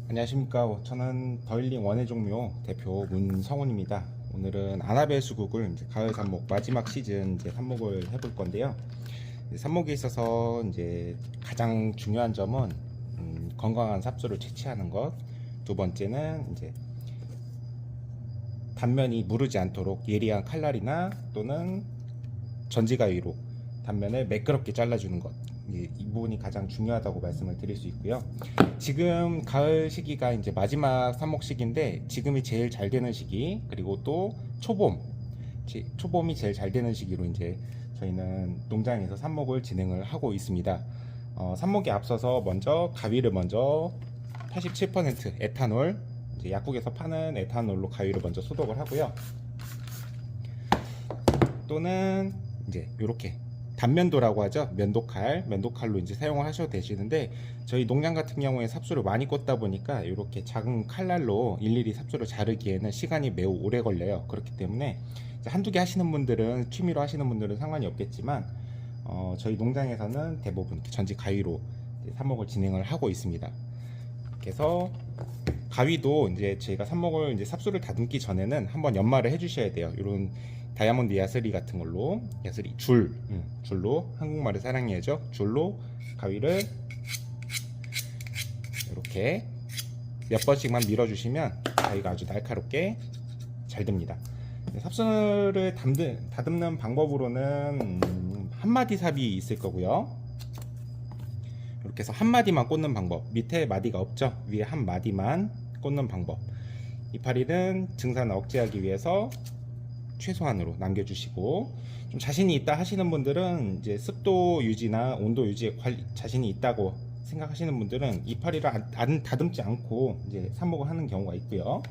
안녕하십니까. 저는 더힐링 원예종묘 대표 문성훈입니다. 오늘은 아나벨 수국을 이제 가을 삽목 마지막 시즌 이제 삽목을 해볼 건데요. 삽목에 있어서 이제 가장 중요한 점은 건강한 삽수를 채취하는 것. 두 번째는 이제 단면이 무르지 않도록 예리한 칼날이나 또는 전지가위로 단면을 매끄럽게 잘라주는 것. 이 부분이 가장 중요하다고 말씀을 드릴 수 있고요. 지금 가을 시기가 이제 마지막 삽목 시기인데 지금이 제일 잘 되는 시기, 그리고 또 초봄이 제일 잘 되는 시기로 이제 저희는 농장에서 삽목을 진행을 하고 있습니다. 삽목에 앞서서 먼저 가위를 먼저 87% 에탄올, 이제 약국에서 파는 에탄올로 가위를 먼저 소독을 하고요. 또는 이제 이렇게 단면도라고 하죠. 면도칼로 이제 사용을 하셔도 되시는데, 저희 농장 같은 경우에 삽수를 많이 꽂다 보니까 이렇게 작은 칼날로 일일이 삽수를 자르기에는 시간이 매우 오래 걸려요. 그렇기 때문에 한두 개 하시는 분들은, 취미로 하시는 분들은 상관이 없겠지만 저희 농장에서는 대부분 전지 가위로 삽목을 진행을 하고 있습니다. 그래서 가위도 이제 저희가 삽목을 이제 삽수를 다듬기 전에는 한번 연마를 해주셔야 돼요. 이런 다이아몬드 야스리 같은 걸로, 야스리 줄로, 한국말을 사랑해야죠. 줄로 가위를 이렇게 몇 번씩만 밀어주시면 가위가 아주 날카롭게 잘 됩니다. 삽수를 다듬는 방법으로는 한 마디 삽이 있을 거고요. 이렇게 해서 한 마디만 꽂는 방법, 밑에 마디가 없죠. 위에 한 마디만 꽂는 방법. 이파리는 증산을 억제하기 위해서 최소한으로 남겨주시고, 좀 자신이 있다 하시는 분들은 이제 습도 유지나 온도 유지에 자신이 있다고 생각하시는 분들은 이파리를 안 다듬지 않고 이제 삽목을 하는 경우가 있고요.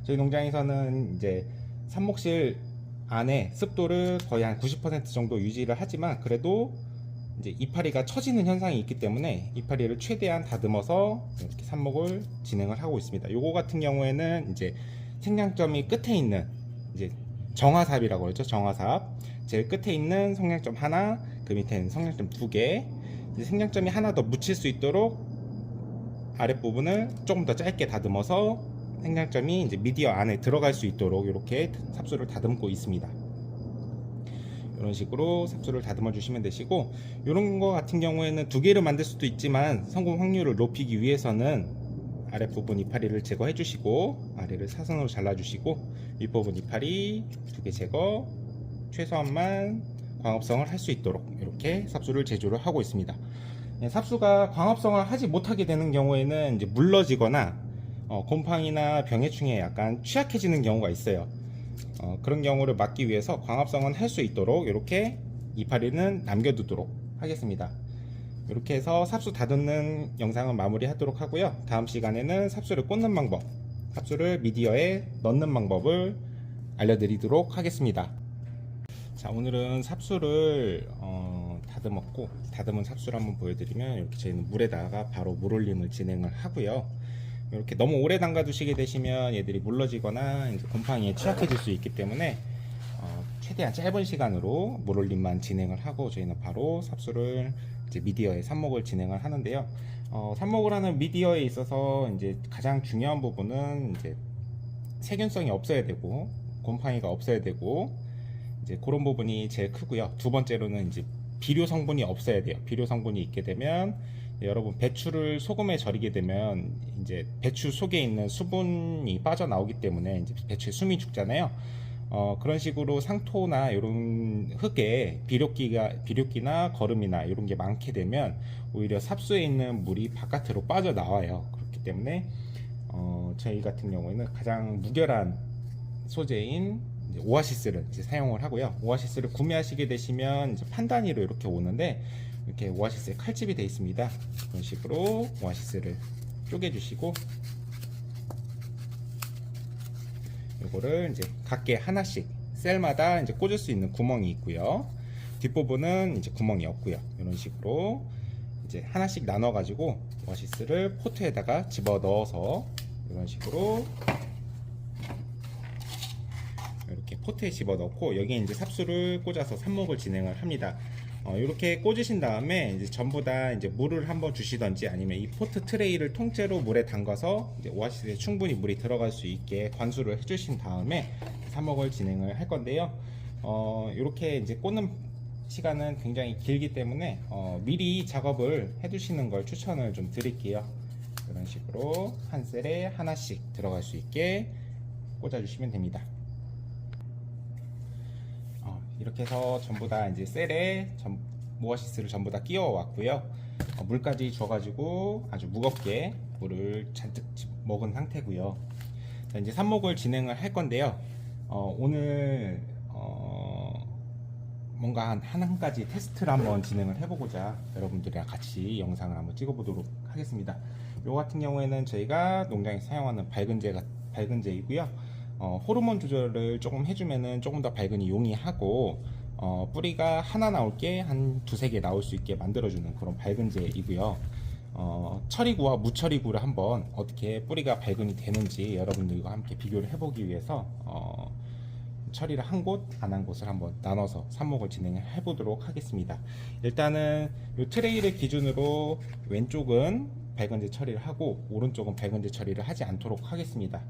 저희 농장에서는 이제 삽목실 안에 습도를 거의 한 90% 정도 유지를 하지만, 그래도 이제 이파리가 처지는 현상이 있기 때문에 이파리를 최대한 다듬어서 이렇게 삽목을 진행을 하고 있습니다. 요거 같은 경우에는 이제 생장점이 끝에 있는 이제 정화삽이라고 그러죠. 정화삽. 제일 끝에 있는 성냥점 하나, 그 밑에는 성냥점 두 개. 생장점이 하나 더 묻힐 수 있도록 아랫부분을 조금 더 짧게 다듬어서 생장점이 이제 미디어 안에 들어갈 수 있도록 이렇게 삽수를 다듬고 있습니다. 이런 식으로 삽수를 다듬어 주시면 되시고, 이런 거 같은 경우에는 두 개를 만들 수도 있지만 성공 확률을 높이기 위해서는 아랫부분 이파리를 제거해 주시고, 아래를 사선으로 잘라 주시고, 윗부분 이파리 두 개 제거, 최소한만 광합성을 할 수 있도록 이렇게 삽수를 제조를 하고 있습니다. 삽수가 광합성을 하지 못하게 되는 경우에는 이제 물러지거나 곰팡이나 병해충에 약간 취약해지는 경우가 있어요. 그런 경우를 막기 위해서 광합성은 할 수 있도록 이렇게 이파리는 남겨두도록 하겠습니다. 이렇게 해서 삽수 다듬는 영상은 마무리 하도록 하고요. 다음 시간에는 삽수를 꽂는 방법, 삽수를 미디어에 넣는 방법을 알려드리도록 하겠습니다. 자, 오늘은 삽수를 다듬은 삽수를 한번 보여드리면, 이렇게 저희는 물에다가 바로 물올림을 진행을 하고요. 이렇게 너무 오래 담가 두시게 되시면 얘들이 물러지거나 이제 곰팡이에 취약해질 수 있기 때문에 최대한 짧은 시간으로 물올림만 진행을 하고, 저희는 바로 삽수를 이제 미디어에 삽목을 진행을 하는데요. 삽목을 하는 미디어에 있어서 이제 가장 중요한 부분은 이제 세균성이 없어야 되고 곰팡이가 없어야 되고, 이제 그런 부분이 제일 크고요. 두 번째로는 이제 비료 성분이 없어야 돼요. 비료 성분이 있게 되면, 여러분 배추를 소금에 절이게 되면 이제 배추 속에 있는 수분이 빠져나오기 때문에 이제 배추의 숨이 죽잖아요. 그런 식으로 상토나 이런 흙에 비료기나 거름이나 이런 게 많게 되면 오히려 삽수에 있는 물이 바깥으로 빠져나와요. 그렇기 때문에 저희 같은 경우에는 가장 무결한 소재인 오아시스를 이제 사용을 하고요. 오아시스를 구매하시게 되시면 이제 판 단위로 이렇게 오는데, 이렇게 오아시스에 칼집이 되어 있습니다. 이런 식으로 오아시스를 쪼개주시고, 이거를 이제 각개 하나씩 셀마다 이제 꽂을 수 있는 구멍이 있고요. 뒷부분은 이제 구멍이 없고요. 이런 식으로 이제 하나씩 나눠 가지고 오아시스를 포트에다가 집어 넣어서 이런 식으로 이렇게 포트에 집어 넣고, 여기에 이제 삽수를 꽂아서 삽목을 진행을 합니다. 이렇게 꽂으신 다음에 이제 전부 다 이제 물을 한번 주시던지 아니면 이 포트 트레이를 통째로 물에 담가서 이제 오아시스에 충분히 물이 들어갈 수 있게 관수를 해주신 다음에 삽목을 진행을 할 건데요. 이렇게 이제 꽂는 시간은 굉장히 길기 때문에 미리 작업을 해두시는 걸 추천을 좀 드릴게요. 이런 식으로 한 셀에 하나씩 들어갈 수 있게 꽂아주시면 됩니다. 이렇게 해서 전부 다 이제 셀에 오아시스를 전부 다 끼워 왔고요. 물까지 줘가지고 아주 무겁게 물을 잔뜩 먹은 상태고요. 자, 이제 삽목을 진행을 할 건데요. 오늘 뭔가 한 가지 테스트를 한번 진행을 해보고자 여러분들이랑 같이 영상을 한번 찍어보도록 하겠습니다. 요 같은 경우에는 저희가 농장에서 사용하는 밝은제이고요. 호르몬 조절을 조금 해주면은 조금 더 밝은이 용이하고 뿌리가 하나 나올 게 한 두세 개 나올 수 있게 만들어주는 그런 밝은제이고요. 처리구와 무처리구를 한번 어떻게 뿌리가 밝은이 되는지 여러분들과 함께 비교를 해보기 위해서 처리를 한 곳, 안 한 곳을 한번 나눠서 삽목을 진행해 보도록 하겠습니다. 일단은 이 트레이를 기준으로 왼쪽은 밝은제 처리를 하고 오른쪽은 밝은제 처리를 하지 않도록 하겠습니다.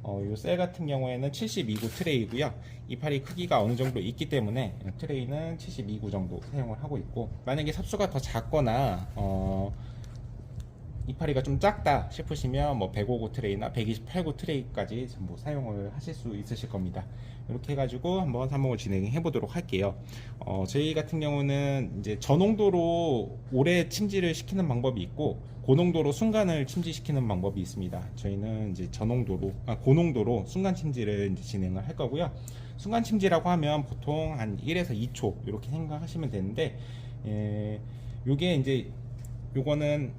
이 셀 같은 경우에는 72구 트레이고요. 이파리 크기가 어느 정도 있기 때문에 트레이는 72구 정도 사용을 하고 있고, 만약에 삽수가 더 작거나 이파리가 좀 작다 싶으시면 뭐 105구 트레이나 128구 트레이까지 전부 사용을 하실 수 있으실 겁니다. 이렇게 해가지고 한번 삽목을 진행해 보도록 할게요. 저희 같은 경우는 이제 저농도로 오래 침지를 시키는 방법이 있고 고농도로 순간을 침지시키는 방법이 있습니다. 저희는 이제 고농도로 순간 침지를 이제 진행을 할 거고요. 순간 침지라고 하면 보통 한 1에서 2초 이렇게 생각하시면 되는데, 요게 이제 요거는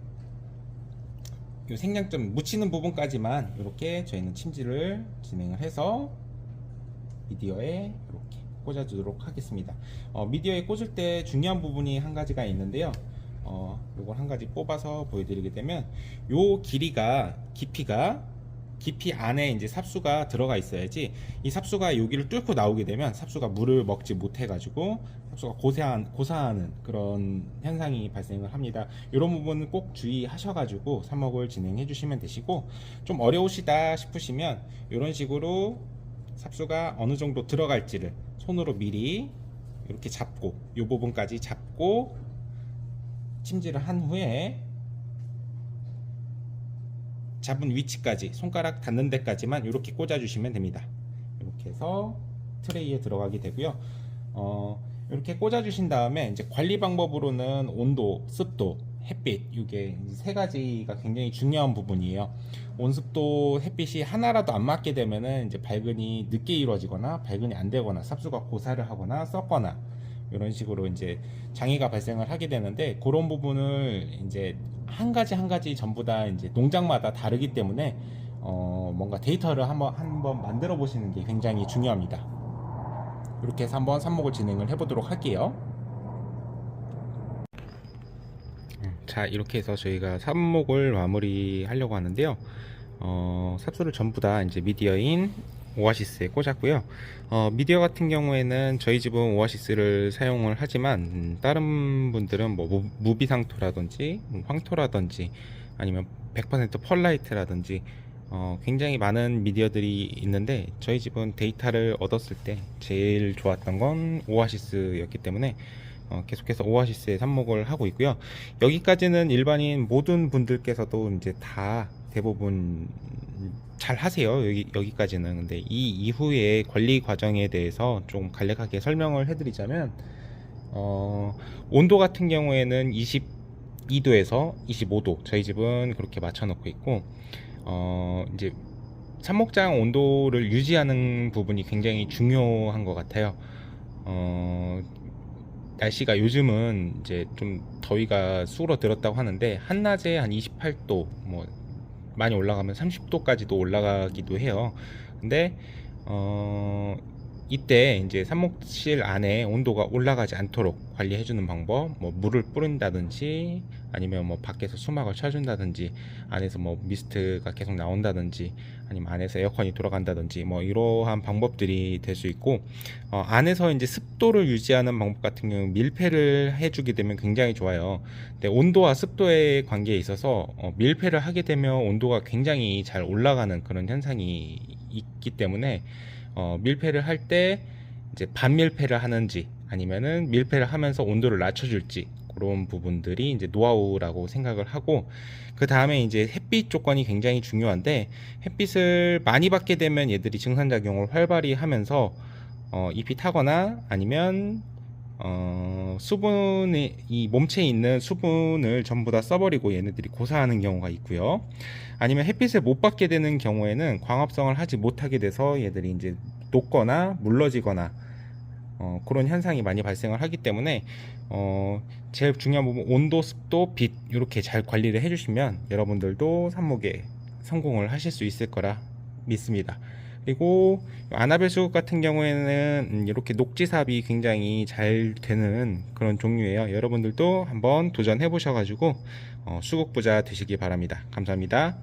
요 생장점 묻히는 부분까지만 이렇게 저희는 침지를 진행을 해서 미디어에 이렇게 꽂아주도록 하겠습니다. 미디어에 꽂을 때 중요한 부분이 한 가지가 있는데요. 요걸 한 가지 뽑아서 보여드리게 되면 요 깊이 안에 이제 삽수가 들어가 있어야지, 이 삽수가 여기를 뚫고 나오게 되면 삽수가 물을 먹지 못해 가지고 삽수가 고사하는 그런 현상이 발생을 합니다. 이런 부분은 꼭 주의하셔 가지고 삽목을 진행해 주시면 되시고, 좀 어려우시다 싶으시면 이런 식으로 삽수가 어느 정도 들어갈지를 손으로 미리 이렇게 잡고 이 부분까지 잡고 침지를 한 후에 잡은 위치까지 손가락 닿는 데까지만 이렇게 꽂아 주시면 됩니다. 이렇게 해서 트레이에 들어가게 되고요. 이렇게 꽂아 주신 다음에 이제 관리 방법으로는 온도, 습도, 햇빛, 이게 세 가지가 굉장히 중요한 부분이에요. 온습도, 햇빛이 하나라도 안 맞게 되면은 이제 발근이 늦게 이루어지거나 발근이 안 되거나 삽수가 고사를 하거나 썩거나 이런 식으로 이제 장애가 발생을 하게 되는데, 그런 부분을 이제 한 가지 전부 다 이제 농장마다 다르기 때문에 뭔가 데이터를 한번 만들어 보시는 게 굉장히 중요합니다. 이렇게 해서 한번 삽목을 진행을 해보도록 할게요. 자, 이렇게 해서 저희가 삽목을 마무리 하려고 하는데요. 삽수를 전부 다 이제 미디어인 오아시스에 꽂았고요. 미디어 같은 경우에는 저희 집은 오아시스를 사용을 하지만 다른 분들은 뭐 무비상토라든지 황토라든지 아니면 100% 펄라이트라든지 굉장히 많은 미디어들이 있는데, 저희 집은 데이터를 얻었을 때 제일 좋았던 건 오아시스였기 때문에 계속해서 오아시스에 삽목을 하고 있고요. 여기까지는 일반인 모든 분들께서도 이제 다 대부분 잘 하세요. 여기까지는. 근데 이 이후의 관리 과정에 대해서 좀 간략하게 설명을 해드리자면, 온도 같은 경우에는 22도에서 25도 저희 집은 그렇게 맞춰 놓고 있고, 이제 삽목장 온도를 유지하는 부분이 굉장히 중요한 것 같아요. 날씨가 요즘은 이제 좀 더위가 수그러들었다고 하는데, 한낮에 한 28도, 뭐 많이 올라가면 30도까지도 올라가기도 해요. 근데 이때 이제 삽목실 안에 온도가 올라가지 않도록 관리해 주는 방법, 뭐 물을 뿌린다든지 아니면 뭐 밖에서 수막을 쳐준다든지 안에서 뭐 미스트가 계속 나온다든지 아니면 안에서 에어컨이 돌아간다든지 뭐 이러한 방법들이 될 수 있고, 안에서 이제 습도를 유지하는 방법 같은 경우 밀폐를 해주게 되면 굉장히 좋아요. 근데 온도와 습도의 관계에 있어서 밀폐를 하게 되면 온도가 굉장히 잘 올라가는 그런 현상이 있기 때문에 밀폐를 할 때 이제 반밀폐를 하는지 아니면은 밀폐를 하면서 온도를 낮춰줄지 그런 부분들이 이제 노하우라고 생각을 하고, 그 다음에 이제 햇빛 조건이 굉장히 중요한데, 햇빛을 많이 받게 되면 얘들이 증산작용을 활발히 하면서 잎이 타거나 아니면 수분이 이 몸체에 있는 수분을 전부 다 써버리고 얘네들이 고사하는 경우가 있고요. 아니면 햇빛을 못 받게 되는 경우에는 광합성을 하지 못하게 돼서 얘들이 이제 녹거나 물러지거나 그런 현상이 많이 발생을 하기 때문에 제일 중요한 부분 온도, 습도, 빛 이렇게 잘 관리를 해주시면 여러분들도 삽목에 성공을 하실 수 있을 거라 믿습니다. 그리고 아나벨 수국 같은 경우에는 이렇게 녹지삽이 굉장히 잘 되는 그런 종류예요. 여러분들도 한번 도전해 보셔가지고 수국 부자 되시기 바랍니다. 감사합니다.